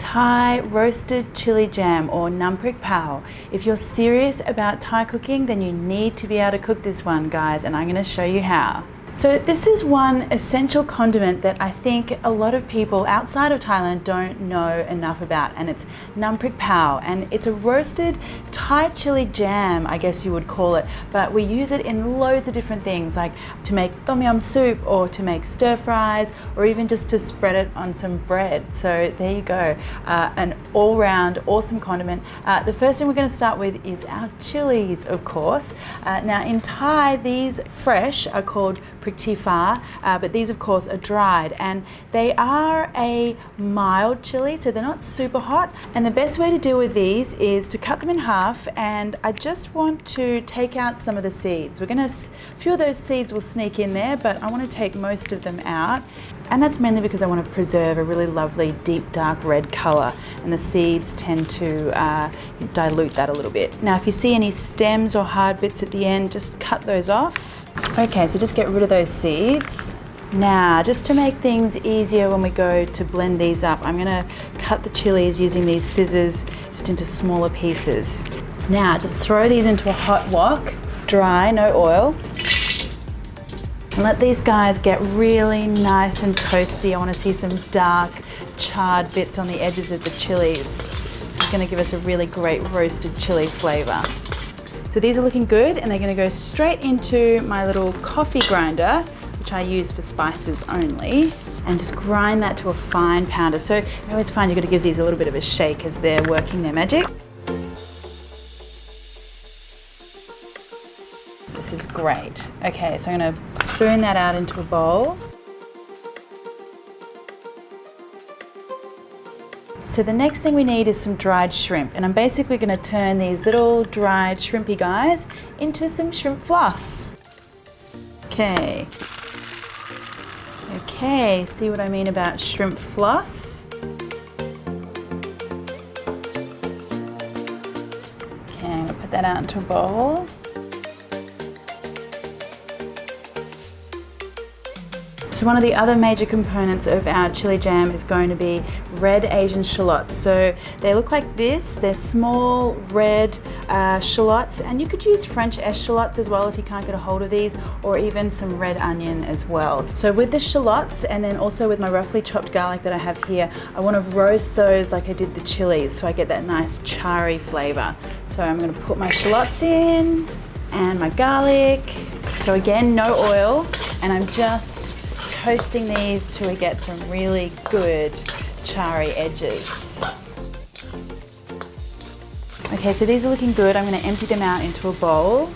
Thai roasted chili jam, or Prik Pao. If you're serious about Thai cooking, then you need to be able to cook this one, guys, and I'm going to show you how. So this is one essential condiment that I think a lot of people outside of Thailand don't know enough about, and it's Prik Pao, and it's a roasted Thai chili jam, I guess you would call it, but we use it in loads of different things, like to make tom yum soup, or to make stir fries, or even just to spread it on some bread. So there you go, an all-round awesome condiment. The first thing we're going to start with is our chilies, of course. Now in Thai, these fresh are called Prik Pao, but these of course are dried, and they are a mild chili, so they're not super hot. And the best way to deal with these is to cut them in half, and I just want to take out some of the seeds. A few of those seeds will sneak in there, but I want to take most of them out, and that's mainly because I want to preserve a really lovely deep dark red color, and the seeds tend to dilute that a little bit. Now if you see any stems or hard bits at the end, just cut those off. Okay, so just get rid of those seeds. Now, just to make things easier when we go to blend these up, I'm gonna cut the chilies using these scissors just into smaller pieces. Now, just throw these into a hot wok, dry, no oil. And let these guys get really nice and toasty. I wanna see some dark, charred bits on the edges of the chilies. This is gonna give us a really great roasted chili flavor. So these are looking good, and they're going to go straight into my little coffee grinder, which I use for spices only, and just grind that to a fine powder. So I always find you've got to give these a little bit of a shake as they're working their magic. This is great. Okay, so I'm going to spoon that out into a bowl. So the next thing we need is some dried shrimp, and I'm basically going to turn these little dried shrimpy guys into some shrimp floss. Okay, see what I mean about shrimp floss? Okay, I'm going to put that out into a bowl. So one of the other major components of our chili jam is going to be red Asian shallots. So they look like this. They're small red shallots, and you could use French eschalots as well if you can't get a hold of these, or even some red onion as well. So with the shallots, and then also with my roughly chopped garlic that I have here, I want to roast those like I did the chilies, so I get that nice charry flavor. So I'm going to put my shallots in, and my garlic. So again, no oil, and I'm just toasting these till we get some really good charry edges. Okay, so these are looking good. I'm going to empty them out into a bowl.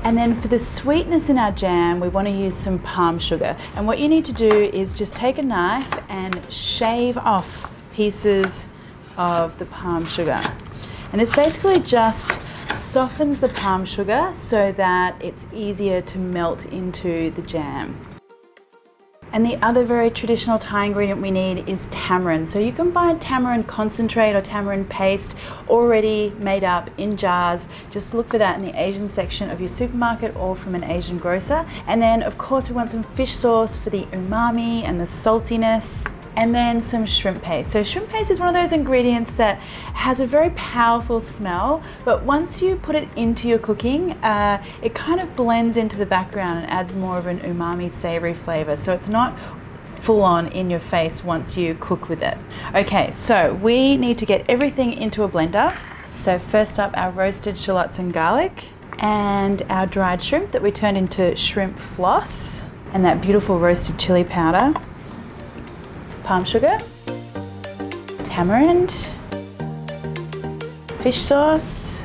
And then for the sweetness in our jam, we want to use some palm sugar. And what you need to do is just take a knife and shave off pieces of the palm sugar. And this basically just softens the palm sugar so that it's easier to melt into the jam. And the other very traditional Thai ingredient we need is tamarind. So you can buy tamarind concentrate or tamarind paste already made up in jars. Just look for that in the Asian section of your supermarket or from an Asian grocer. And then of course we want some fish sauce for the umami and the saltiness. And then some shrimp paste. So shrimp paste is one of those ingredients that has a very powerful smell, but once you put it into your cooking, it kind of blends into the background and adds more of an umami savory flavor. So it's not full on in your face once you cook with it. Okay, so we need to get everything into a blender. So first up, our roasted shallots and garlic, and our dried shrimp that we turned into shrimp floss, and that beautiful roasted chili powder, palm sugar, tamarind, fish sauce,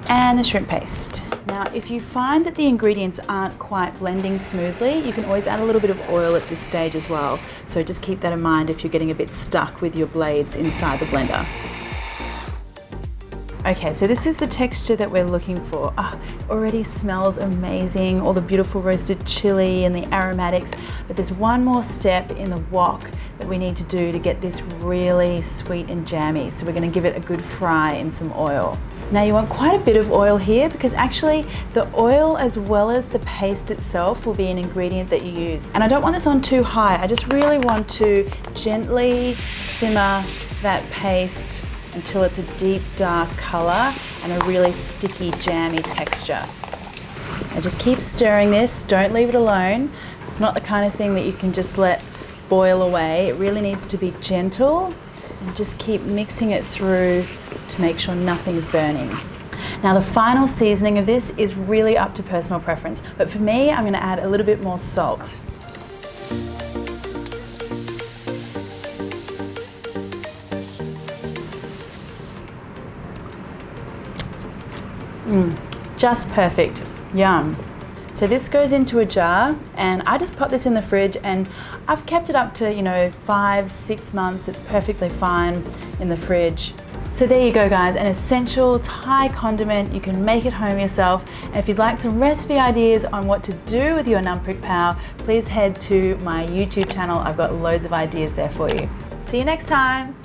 and the shrimp paste. Now, if you find that the ingredients aren't quite blending smoothly, you can always add a little bit of oil at this stage as well. So just keep that in mind if you're getting a bit stuck with your blades inside the blender. Okay, so this is the texture that we're looking for. Already smells amazing, all the beautiful roasted chili and the aromatics, but there's one more step in the wok that we need to do to get this really sweet and jammy. So we're gonna give it a good fry in some oil. Now you want quite a bit of oil here because actually the oil as well as the paste itself will be an ingredient that you use. And I don't want this on too high, I just really want to gently simmer that paste until it's a deep dark color and a really sticky jammy texture. Now just keep stirring this, don't leave it alone. It's not the kind of thing that you can just let boil away. It really needs to be gentle and just keep mixing it through to make sure nothing's burning. Now the final seasoning of this is really up to personal preference, but for me I'm going to add a little bit more salt. Just perfect. Yum. So this goes into a jar and I just pop this in the fridge and I've kept it up to 5-6 months. It's perfectly fine in the fridge. So there you go guys, an essential Thai condiment. You can make it home yourself. And if you'd like some recipe ideas on what to do with your Prik Pao, please head to my YouTube channel. I've got loads of ideas there for you. See you next time.